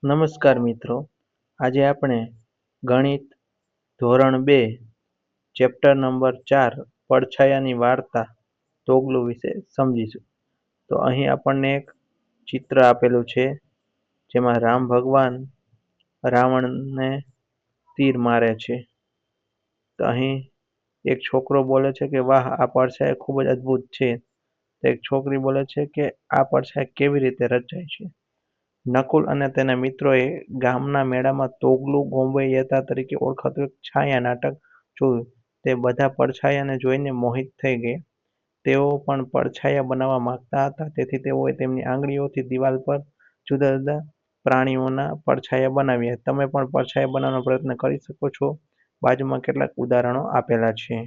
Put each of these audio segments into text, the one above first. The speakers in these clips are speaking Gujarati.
નમસ્કાર મિત્રો. આજે આપણે ગણિત ધોરણ 2 ચેપ્ટર નંબર 4 પડછાયાની વાર્તા તોગલું વિશે સમજીશું. તો અહીં આપણને એક ચિત્ર આપેલું છે જેમાં રામ ભગવાન રાવણને તીર મારે છે. તો અહીં એક છોકરો બોલે છે કે વાહ, આ પડછાયા ખૂબ જ અદ્ભુત છે. તો એક છોકરી બોલે છે કે આ પડછાયા કેવી રીતે રચાય છે. નકુલ અને તેના મિત્રોએ ગામના મેળામાં તોગલું ગોમૈયતા તરીકે ઓળખાતું એક છાયા નાટક જોયું. તે બધા પડછાયાને જોઈને મોહિત થઈ ગયા. તેઓ પણ પડછાયા બનાવવા માંગતા હતા, તેથી તેઓએ તેમની આંગળીઓથી દિવાલ પર જુદા જુદા પ્રાણીઓના પડછાયા બનાવ્યા. તમે પણ પડછાયા બનાવવાનો પ્રયત્ન કરી શકો છો. બાજુમાં કેટલાક ઉદાહરણો આપેલા છે,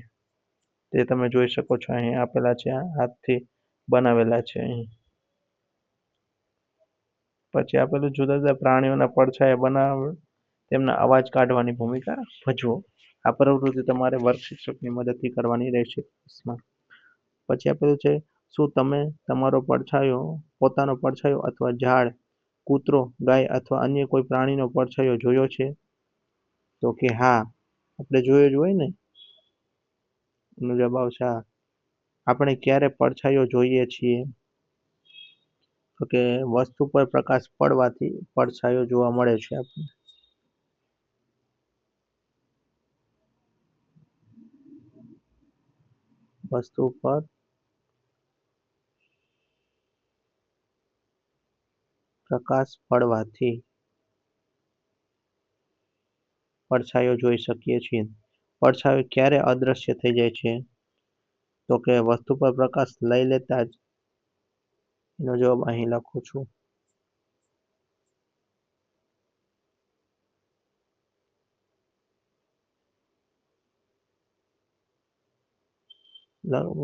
તે તમે જોઈ શકો છો. અહીં આપેલા છે, હાથથી બનાવેલા છે. અહીં પછી આપેલું જુદા જુદા પ્રાણીઓના પડછાયા બનાવ તેમના અવાજ કાઢવાની ભૂમિકા ભજવો. આ પ્રવૃત્તિ તમારે વર્ગ શિક્ષકની મદદથી કરવાની રહેશે. પછી આપેલું છે, શું તમે તમારો પડછાયો, પોતાનો પડછાયો અથવા ઝાડ, કૂતરો, ગાય અથવા અન્ય કોઈ પ્રાણીનો પડછાયો જોયો છે? તો કે હા, આપણે જોયો જ હોય ને. એનો જવાબ આવશે હા. આપણે ક્યારે પડછાયો જોઈએ છીએ? તો કે વસ્તુ પર પ્રકાશ પડવાથી પડછાયો જોવા મળે છે આપણને. વસ્તુ પર પ્રકાશ પડવાથી પડછાયો જોઈ શકીએ છીએ. પડછાયો ક્યારે અદૃશ્ય થઈ જાય છે? તો કે વસ્તુ પર પ્રકાશ લઈ લેતા જ. એનો જવાબ અહીં લખું છું.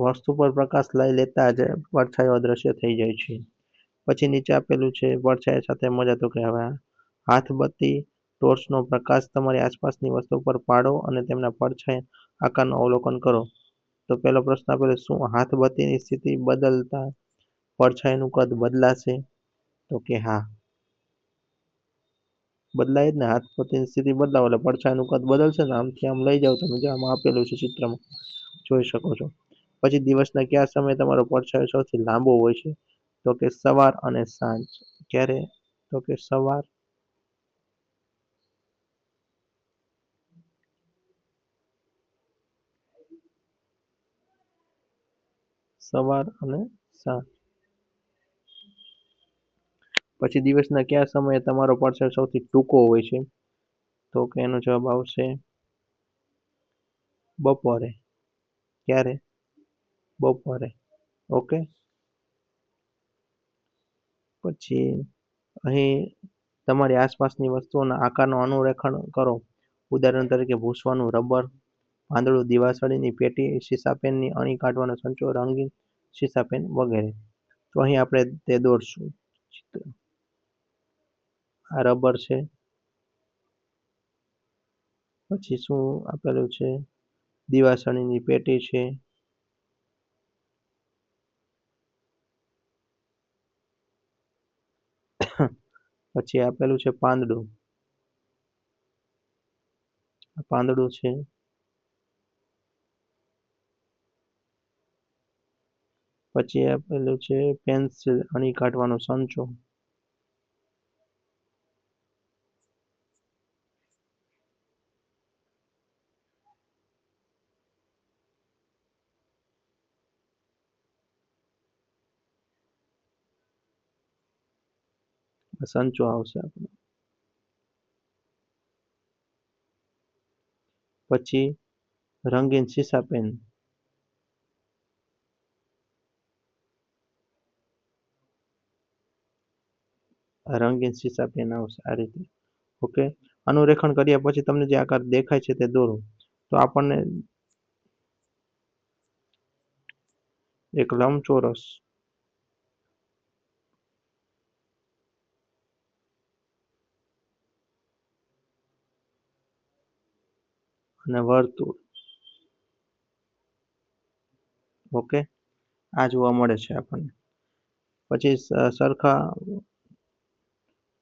વસ્તુ પર પ્રકાશ લઈ લેતા જ પડછાયો અદૃશ્ય થઈ જાય છે. પછી નીચે આપેલું છે, પડછાયા સાથે મજા. તો કે હવે હાથબત્તી ટોર્ચનો પ્રકાશ તમારી આસપાસની વસ્તુ પર પાડો અને તેમના પડછાયા આકારનું અવલોકન કરો. તો પહેલો પ્રશ્ન આપેલો, શું હાથબત્તીની સ્થિતિ બદલતા પડછાયાનું કદ બદલાશે? તો કે હા, બદલાય જ ને. હાથબત્તીની સ્થિતિ બદલાવો એટલે પડછાયાનું કદ બદલશે ને. આમથી આમ લઈ જાવ તમે, જે આમાં આપેલું છે ચિત્રમાં જોઈ શકો છો. પછી દિવસના કયા સમયે તમારો પડછાયો સૌથી લાંબો હોય છે? તો કે સવાર અને સાંજ. ક્યારે? તો કે સવાર અને સાંજ. પછી દિવસના કયા સમયે તમારો પડછાયો સૌથી ટૂંકો હોય છે? તો કે એનો જવાબ આવશે બપોરે. ક્યારે? બપોરે. ઓકે. પછી અહીં તમારી આસપાસની વસ્તુઓના આકારનું અનુરેખણ કરો. ઉદાહરણ તરીકે ભૂસવાનું રબર, પાંદડું, દિવાસળીની પેટી, શીશા પેનની અણી કાઢવાનો સંચો, રંગીન શીશા પેન વગેરે. તો અહીં આપણે તે દોરશું. આ રબર છે. પછી શું આપેલું છે? દિવાસળીની પેટી છે. પછી આપેલું છે પાંદડું. પાંદડું છે. પછી આપેલું છે પેન્સિલ, અણી કાઢવાનો સંચો. સંચો આવશે આપણો. પછી રંગીન શીશા પેન. રંગીન શીશા પેન આવશે આ રીતે. ઓકે. અનુરેખણ કર્યા પછી તમને જે આકાર દેખાય છે તે દોરો. તો આપણને એક લંબચોરસ, અને વર્તુળ. ઓકે, આ જોવા મળે છે આપણને. પછી સરખા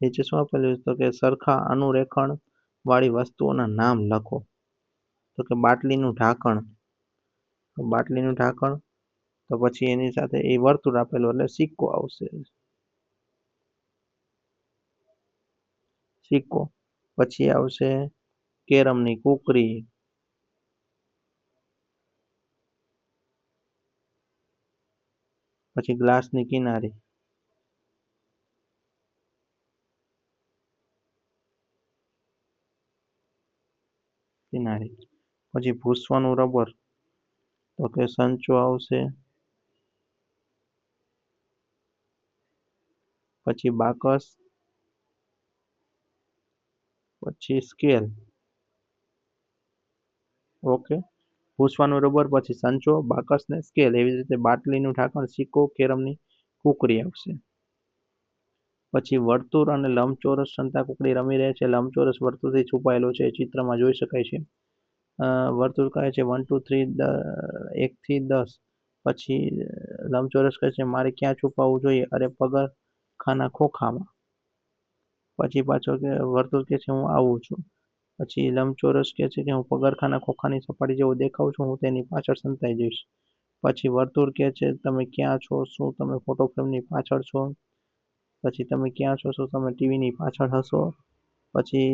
નીચે શું આપેલું છે? તો કે સરખા અનુરેખણ વાળી વસ્તુઓના નામ લખો. તો કે બાટલીનું ઢાંકણ, બાટલીનું ઢાંકણ, તો પછી એની સાથે એ વર્તુળ આપેલું એટલે સિક્કો આવશે, સિક્કો. પછી આવશે કેરમની કુકરી, પછી ગ્લાસની કિનારી, કિનારી. પછી ભૂસવાનું રબર, તો કે સંચો આવશે. પછી બાકસ, પછી સ્કેલ. ઓકે, ભૂસવાનું રબર, પછી સંચો, બાકસ ને સ્કેલ. એવી રીતે બાટલીનું ઢાંકણ, સિક્કો, કેરમની કુકરી આવશે. પછી વર્તુળ અને લંબચોરસ સંતાકુકડી રમી રહે છે. લંબચોરસ વર્તુળથી છુપાયેલો છે, ચિત્રમાં જોઈ શકાય છે. વર્તુળ કહે છે 1 2 3 1 થી 10. પછી લંબચોરસ કહે છે મારે ક્યાં છુપાવવું જોઈએ? અરે પગરખાના ખોખામાં. પછી પાછો કે વર્તુળ કહે છે હું આવું છું. પછી લંબચોરસ કહે છે કે હું પગરખાના ખોખાની સપાટી જેવો દેખાઉં છું, હું તેની પાછળ સંતાઈ જઈશ. પછી વર્તુળ કહે છે તમે ક્યાં છો? શું તમે ફોટો ફ્રેમની પાછળ છો? પછી તમે ક્યાં છો? શું તમે ટીવીની પાછળ હશો? પછી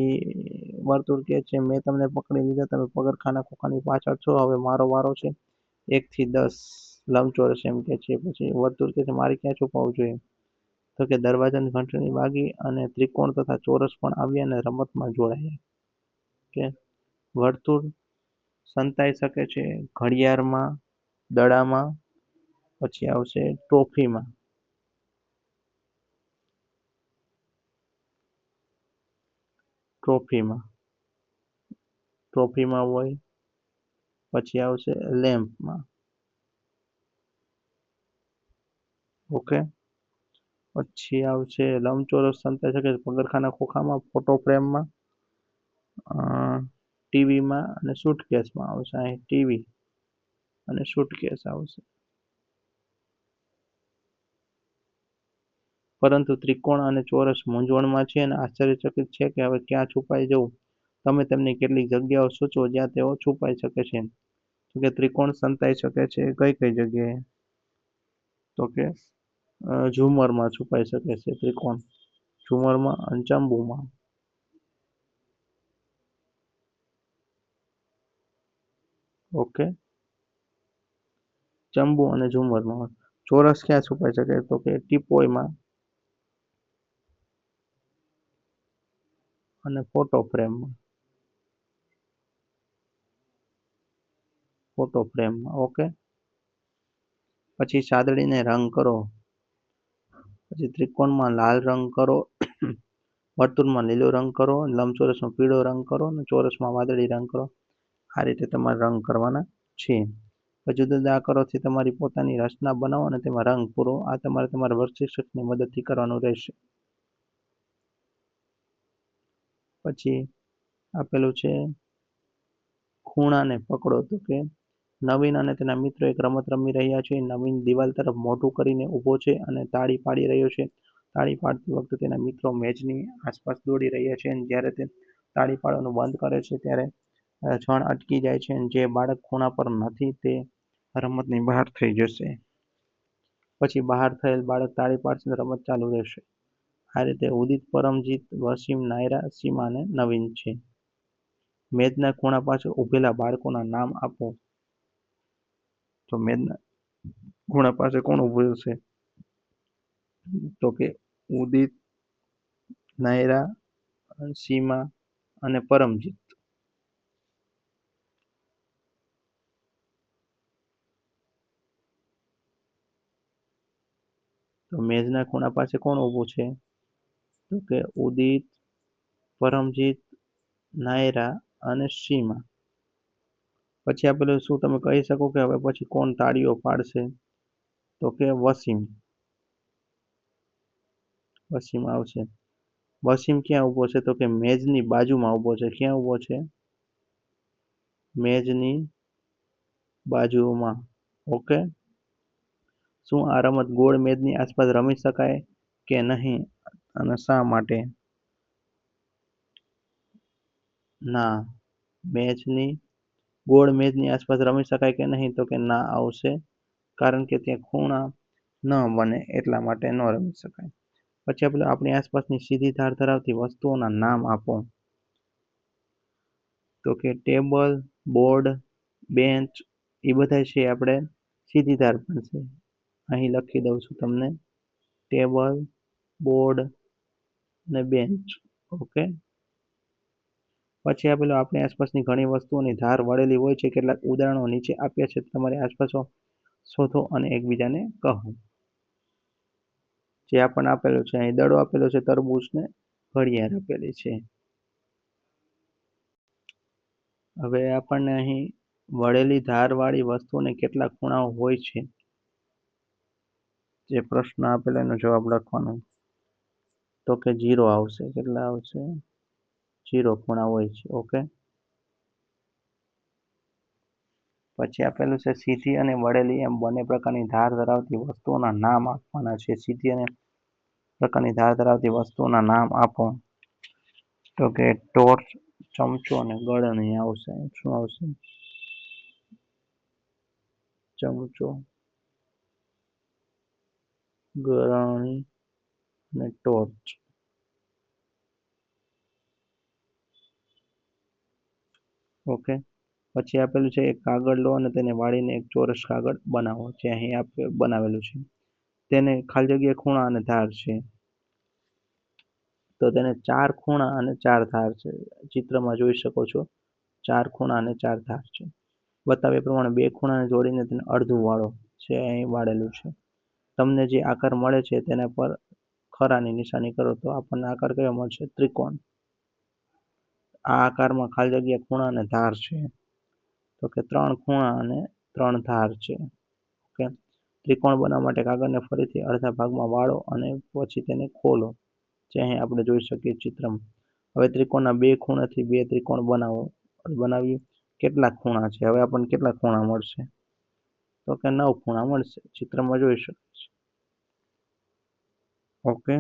વર્તુળ કહે છે મેં તમને પકડી લીધા, તમે પગરખાના ખોખાની પાછળ છો, હવે મારો વારો છે. 1 થી 10 લંબચોરસ એમ કહે છે. પછી વર્તુળ કહે છે મારે ક્યાં છુપાવવું જોઈએ? તો કે દરવાજાની ઘંટડી વાગી અને ત્રિકોણ તથા ચોરસ પણ આવ્યા અને રમતમાં જોડાયા. કે વર્તુળ સંતાઈ શકે છે ઘડિયાળમાં, દડામાં, પછી આવશે ટ્રોફીમાં. ટ્રોફીમાં, ટ્રોફીમાં હોય. પછી આવશે લેમ્પમાં. ઓકે, પછી આવશે લંબચોરસ સંતાઈ શકે છે પગરખાના ખોખામાં, ફોટો ફ્રેમમાં, ટીવીમાં અને સુટકેસમાં આવશે. અહીં ટીવી અને સુટકેસ આવશે. પરંતુ ત્રિકોણ અને ચોરસ મૂંઝવણમાં છે અને આશ્ચર્યચકિત છે કે હવે ક્યાં છુપાઈ જવું. તમે તેમની કેટલીક જગ્યાઓ સૂચવો જ્યાં તેઓ છુપાઈ શકે છે. તો કે ત્રિકોણ સંતાઈ શકે છે કઈ કઈ જગ્યાએ? તો કે ઝુમરમાં છુપાઈ શકે છે ત્રિકોણ, ઝુમરમાં અને ચંબુમાં. ઓકે, ચંબુ અને ઝુમરમાં. ચોરસ ક્યાં છુપાઈ શકે? તો કે ટીપોયમાં અને ફોટો ફ્રેમમાં, ફોટો ફ્રેમમાં. ઓકે, પછી સાદડીને રંગ કરો. પછી ત્રિકોણમાં લાલ રંગ કરો, વર્તુળમાં લીલો રંગ કરો, લંબચોરસમાં પીળો રંગ કરો અને ચોરસમાં વાદળી રંગ કરો. આ રીતે તમારે રંગ કરવાના છે. જુદા જુદા આકારોથી તમારી પોતાની રચના બનાવો અને તેમાં રંગ પૂરો. આ તમારે તમારા વર્કશીટની મદદથી કરવાનું રહેશે. પછી આપેલું છે ખૂણાને પકડો. તો કે નવીન અને તેના મિત્રો એક રમત રમી રહ્યા છે. નવીન દિવાલ તરફ મોઢું કરીને ઊભો છે અને તાળી પાડી રહ્યો છે. તાળી પાડતી વખતે તેના મિત્રો મેજની આસપાસ દોડી રહ્યા છે. જ્યારે તે તાળી પાડવાનું બંધ કરે છે ત્યારે ક્ષણ અટકી જાય છે. જે બાળક ખૂણા પર નથી તે રમતની બહાર થઈ જશે. પછી બહાર થયેલ બાળક તાળી પાડશે તો રમત ચાલુ રહેશે. આ રીતે ઉદિત, પરમજીત, વસીમ, નાયરા, સીમા અને નવીન છે. મેજના ખૂણા પાસે ઊભેલા બાળકોના નામ આપો. તો મેજના ખૂણા પાસે કોણ ઊભું છે? તો કે ઉદિત, નાયરા, સીમા અને પરમજીત. તો મેજના ખૂણા પાસે કોણ ઊભું છે? તો કે ઉદિત, પરમજીત, નાયરા અને સીમા. પછી આપેલું શું તમે કહી શકો કે હવે પછી કોણ તાળીઓ પાડશે? તો કે વસીમ. વસીમ આવશે. વસીમ ક્યાં ઊભો છે? તો કે મેજની બાજુમાં ઊભો છે. ક્યાં ઊભો છે? મેજની બાજુમાં. ઓકે, શું આ રમત ગોળ મેજની આસપાસ રમી શકાય કે નહીં? અને શા માટે ના મેચની ગોળ મેજની આસપાસ રમી શકાય કે નહીં? તો કે ના આવશે, કારણ કે ત્યાં ખૂણા ન બને એટલા માટે ન રમી શકાય. પછી આપણે આપણી આસપાસની સીધી ધાર ધરાવતી વસ્તુઓના નામ આપો. તો કે ટેબલ, બોર્ડ, બેન્ચ એ બધા છે આપણે સીધી ધાર બનશે. અહીં લખી દઉં છું તમને ટેબલ, બોર્ડ અને બેન્ચ. ઓકે. પછી આપેલું આપણી આસપાસની ઘણી વસ્તુઓની ધાર વળેલી હોય છે. કેટલાક ઉદાહરણો નીચે આપ્યા છે, તમારી આસપાસ શોધો અને એકબીજાને કહો. જે આપણને આપેલું છે અહીં દડો આપેલો છે, તરબૂચ ને ઘડિયાળ આપેલી છે. હવે આપણને અહીં વળેલી ધારવાળી વસ્તુને કેટલા ખૂણાઓ હોય છે, જે પ્રશ્ન આપેલો એનો જવાબ લખવાનો. તો કે 0 આવશે. કેટલા આવશે? 0 ખૂણા હોય છે. ઓકે. પછી આપેલું છે સીધી અને વળેલી એમ બંને પ્રકારની ધાર ધરાવતી વસ્તુઓના નામ આપવાના છે. સીધી અને પ્રકારની ધાર ધરાવતી વસ્તુઓના નામ આપો. તો કે ટોર્ચ, ચમચો અને ગળણી આવશે. શું આવશે? ચમચો, ગળણી અને ટોર્ચ. ઓકે. પછી આપેલું છે એક કાગળ લો અને તેને વાળીને એક ચોરસ કાગળ બનાવો. જે અહીં બનાવેલું છે. તેને ખાલી જગ્યા ખૂણા અને ધાર છે. તો તેને 4 ખૂણા અને 4 ધાર છે. ચિત્રમાં જોઈ શકો છો 4 ખૂણા અને 4 ધાર છે. બતાવ્યા પ્રમાણે 2 ખૂણાને જોડીને તેને અડધું વાળો. જે અહીં વાળેલું છે. તમને જે આકાર મળે છે તેના પર ખરાની નિશાની કરો તો આપણને આકાર કયો મળશે? ત્રિકોણ. આ આકારમાં ખાલી જગ્યા ખૂણા અને ધાર છે. તો કે 3 ખૂણા અને 3 ધાર છે. ઓકે. ત્રિકોણ બનાવવા માટે કાગળને ફરીથી અડધા ભાગમાં વાળો અને પછી તેને ખોલો. જે અહીં આપણે જોઈ શકીએ ચિત્રમાં. હવે ત્રિકોણના 2 ખૂણાથી 2 ત્રિકોણ બનાવ્યું. કેટલા ખૂણા છે? હવે આપણને કેટલા ખૂણા મળશે? તો કે 9 ખૂણા મળશે. ચિત્રમાં જોઈ શકો છો. ઓકે.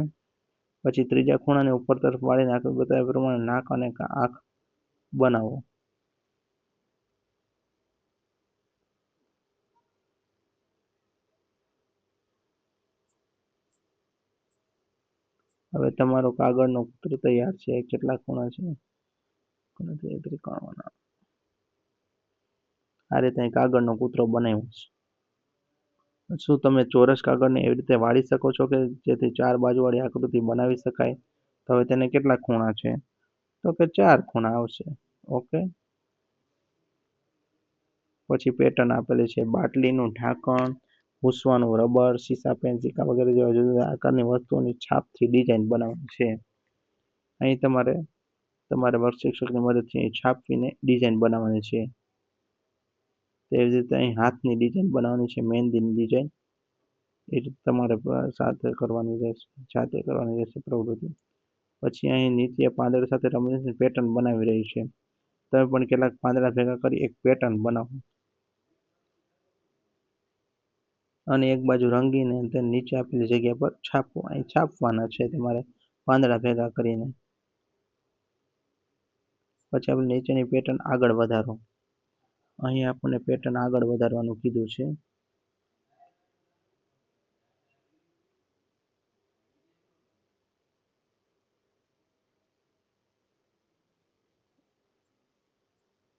પછી ત્રીજા ખૂણાને ઉપર તરફ વાળીને આગળ બતાવ્યા પ્રમાણે નાક અને આંખ બનાવો. હવે તમારો કાગળનો કૂતરો તૈયાર છે. કેટલા ખૂણા છે? ત્રિકોણ. આ રીતે કાગળનો કૂતરો બનાવ્યો છે. શું તમે ચોરસ કાગળને એવી રીતે વાળી શકો છો કે જેથી 4 બાજુવાળી આકૃતિ બનાવી શકાય? તો હવે તેને કેટલા ખૂણા છે? તો કે 4 ખૂણા આવશે. ઓકે. પછી પેટર્ન આપેલી છે. બાટલીનું ઢાંકણ, ભૂસવાનું રબર, સીસા પેન, સિક્કા વગેરે જેવા જુદા જુદા આકારની વસ્તુઓની છાપથી ડિઝાઇન બનાવવાની છે. અહીં તમારે વર્ગ શિક્ષકની મદદથી છાપીને ડિઝાઇન બનાવવાની છે. તેવી જ રીતે અહીં હાથની ડિઝાઇન બનાવવાની છે. મહેંદીની ડિઝાઇન એ રીતે તમારે જાતે કરવાની રહેશે પ્રવૃત્તિ. પછી અહીં નીચે પાંદડા સાથે રમીને પેટર્ન બનાવી રહી છે. તમે પણ કેટલાક પાંદડા ભેગા કરી એક પેટર્ન બનાવો અને એક બાજુ રંગીને તેને નીચે આપેલી જગ્યા પર છાપો. અહીં છાપવાના છે તમારે પાંદડા ભેગા કરીને. પછી આપણે નીચેની પેટર્ન આગળ વધારો. અહીં આપણને પેટર્ન આગળ વધારવાનું કીધું છે.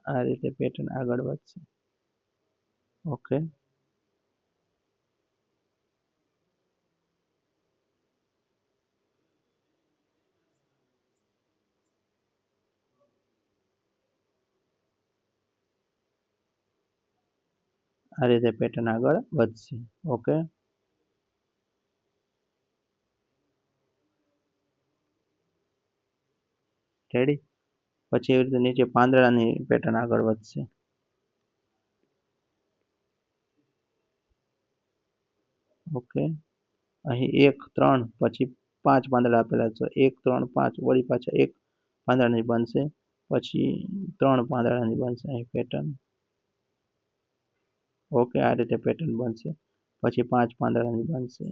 આ રીતે પેટર્ન આગળ વધશે. ઓકે. આ રીતે પેટર્ન આગળ વધશે. ઓકે. રેડી. પછી એવી રીતે નીચે પાંદડાની પેટર્ન આગળ વધશે. ઓકે. અહીં 1 3 પછી 5 પાંદડા આપેલા છે. 1 3 5 વળી પાછા 1 પાંદડાની બનશે. પછી 3 પાંદડાની બનશે અહીં પેટર્ન. ઓકે. આ રીતે પેટર્ન બનશે. પછી 5 પાંદડાની બનશે.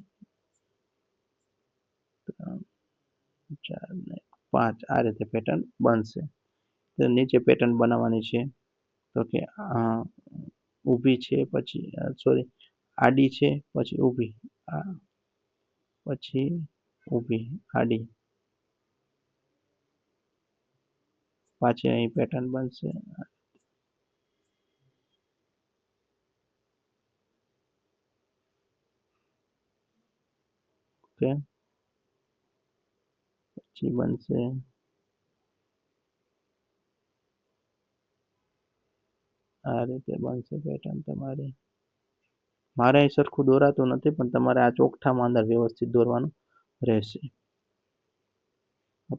4 ને 5 આ રીતે પેટર્ન બનશે. તો નીચે પેટર્ન બનાવવાની છે. તો કે ઊભી છે પછી સોરી આડી છે પછી ઊભી પછી ઊભી આડી પાછી અહીં પેટર્ન બનશે. ઓકે પછી બનશે આ રીતે બનશે પેટર્ન તમારી. મારે અહીં સરખું દોરાતું નથી પણ તમારે આ ચોકઠામાં અંદર વ્યવસ્થિત દોરવાનું રહેશે.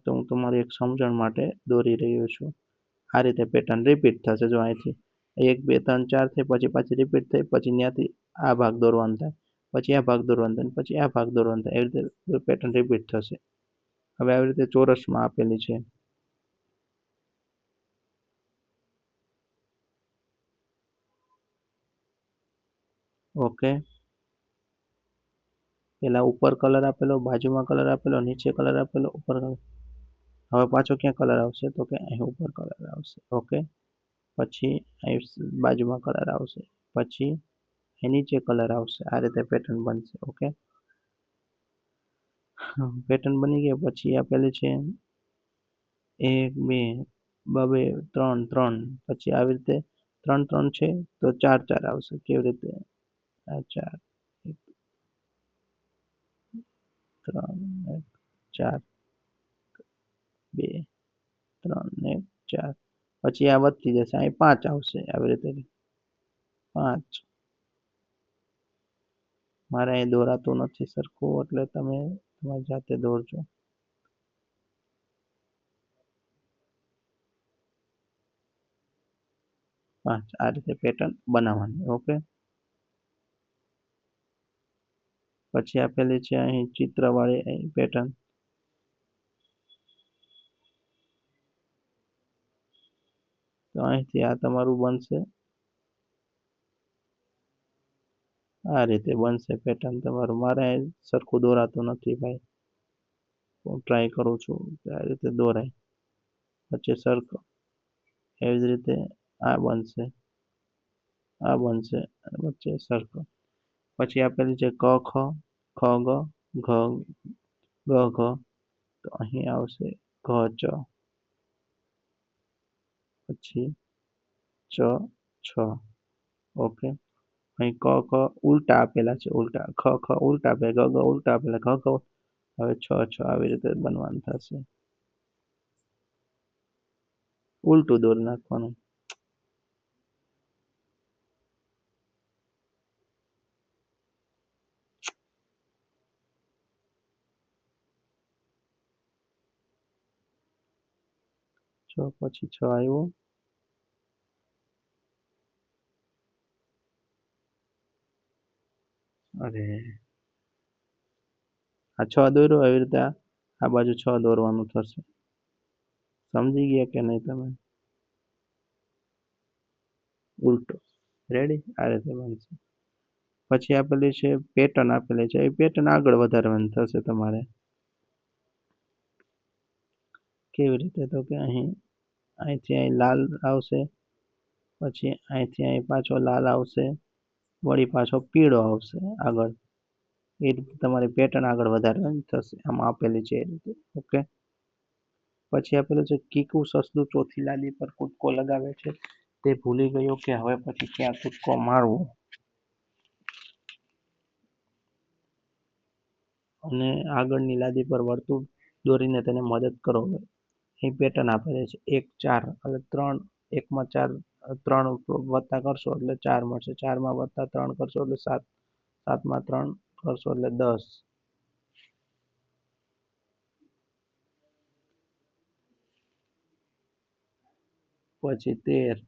તો હું તમારી એક સમજણ માટે દોરી રહ્યો છું. આ રીતે પેટર્ન રિપીટ થશે. જો અહીંથી 1 2 3 4 થઈ પછી પાછી રિપીટ થઈ પછી ત્યાંથી આ ભાગ દોરવાનો થાય પછી આ ભાગ દોરવાનો થાય પછી આ ભાગ દોરવાનો થાય એવી રીતે પેટર્ન રિપીટ થશે. હવે આવી રીતે ચોરસમાં આપેલી છે. ઓકે પેલા ઉપર કલર આપેલો બાજુમાં કલર આપેલો નીચે કલર આપેલો ઉપર કલર. હવે પાછો ક્યાં કલર આવશે તો કે અહીં ઉપર કલર આવશે. ઓકે પછી અહીં બાજુમાં કલર આવશે પછી અહીં નીચે કલર આવશે. આ રીતે પેટર્ન બનશે. ઓકે પેટર્ન બની ગયા પછી આપેલી છે 1 2 2 3 3 પછી આવી રીતે 3 3 છે તો 4 4 આવશે. કેવી રીતે આ 4 3 ને 4 2 3 ને 4 પછી આ વધતી જશે અહીં 5 આવશે. આવી રીતે 5 મારે અહીં દોરાતું નથી સરખું એટલે તમે તમારી જાતે દોરજો. 5 આ રીતે પેટર્ન બનાવવાની. ઓકે પછી આપેલી છે અહીં ચિત્રવાળી અહીં પેટર્ન. તો અહીંથી આ તમારું બનશે. આ રીતે બનશે પેટર્ન તમારું. મારે અહીં સરખું દોરાતું નથી ભાઈ. હું ટ્રાય કરું છું કે આ રીતે દોરાય પછી સરખું એવી જ રીતે આ બનશે આ બનશે અને વચ્ચે સરખું. પછી આપેલી છે ક ખ ખ ગ ઘ ગ ઘ તો અહીં આવશે ઘ ચ પછી ચ છ. ઓકે અહીં ક ખ ઉલટા આપેલા છે ઉલટા ખ ખ ઉલટા આપેલા ગ ગ ઉલટા આપેલા ઘ ઘ હવે છ છ આવી રીતે બનવાનું થશે. ઉલટું દોરી નાખવાનું. છ પછી 6 આવ્યો. અરે આ 6 દોર્યો એવી રીતે આ બાજુ 6 દોરવાનું થશે. સમજી ગયા કે નહીં તમે? ઉલટો રેડી આ રીતે બનશે. પછી આપેલી છે પેટર્ન આપેલી છે એ પેટર્ન આગળ વધારવાની થશે તમારે. કેવી રીતે તો કે અહીંથી અહીં લાલ આવશે પછી અહીંથી અહીં પાછો લાલ આવશે વળી પાછો પીળો આવશે આગળ. એ રીતે તમારી પેટર્ન આગળ વધારવાની થશે. આમાં આપેલી છે એ રીતે. ઓકે પછી આપેલું છે કીકુ સસલું ચોથી લાદી પર કૂદકો લગાવે છે તે ભૂલી ગયો કે હવે પછી ક્યાં કૂદકો મારવો અને આગળની લાદી પર વર્તુળ દોરીને તેને મદદ કરો. અહીં પેટર્ન આપેલી છે 1 4 એટલે 3 1માં 4 3 વત્તા કરશો એટલે 4 મળશે 4માં વત્તા 3 કરશો એટલે 7 7માં 3 કરશો એટલે 10 પછી 13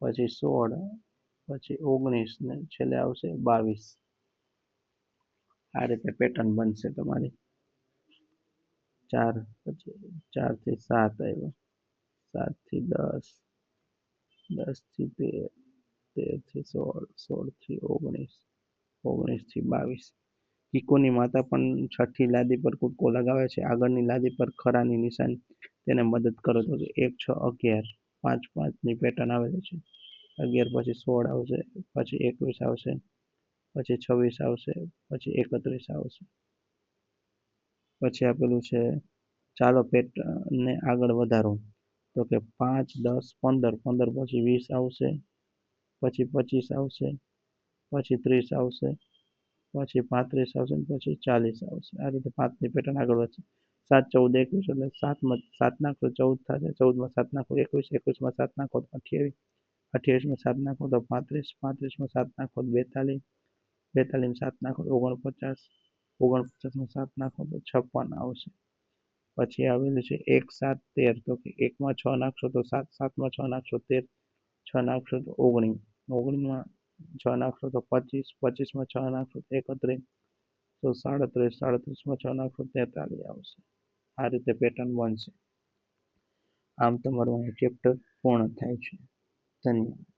પછી 16 પછી 19 ને છેલ્લે આવશે 22. આ રીતે પેટર્ન બનશે તમારી. 4 પછી 4 થી 7 આવ્યો 7 થી 10 10 થી 13 13 થી 16 16 થી 19 19 થી 22 કીકુની માતા પણ છઠ્ઠી લાદી પર કૂદકો લગાવે છે. આગળની લાદી પર ખરાની નિશાની તેને મદદ કરો તો 1, 6, 11, 5, 5ની પેટર્ન આવેલી છે. 11 પછી 16 આવશે, પછી 21 આવશે, પછી 26 આવશે, પછી 31 આવશે. પછી આપેલું છે ચાલો પેટર્નને આગળ વધારો તો કે 5, 10, 15, 15 પછી 20 આવશે, પછી 25 આવશે, પછી 30 આવશે, પછી 35 આવશે, પછી 40 આવશે. આ રીતે 5ની પેટર્ન આગળ વધશે. 7, 14, 21 એટલે 7 નાખો 14 થશે, 14માં 7 નાખો 21, 21માં 7 નાખો 28, 28માં 7 નાખો તો 35, 35માં 7 નાખો 42, 42માં 7 નાખો 49, 49માં 7 નાખો તો 56 આવશે. પછી આવેલું છે 1, 7, 13 તો કે 1માં 6 નાખશો તો 7, 7માં 6 નાખશો 13, 6 નાખશો તો 19, 19માં 6 નાખશો તો 25, 25માં 6 નાખશો તો 31, તો 37, 37માં 6 નાખશો 43 આવશે. આ રીતે પેટર્ન બનશે. આમ તમારું ચેપ્ટર પૂર્ણ થાય છે. ધન્યવાદ.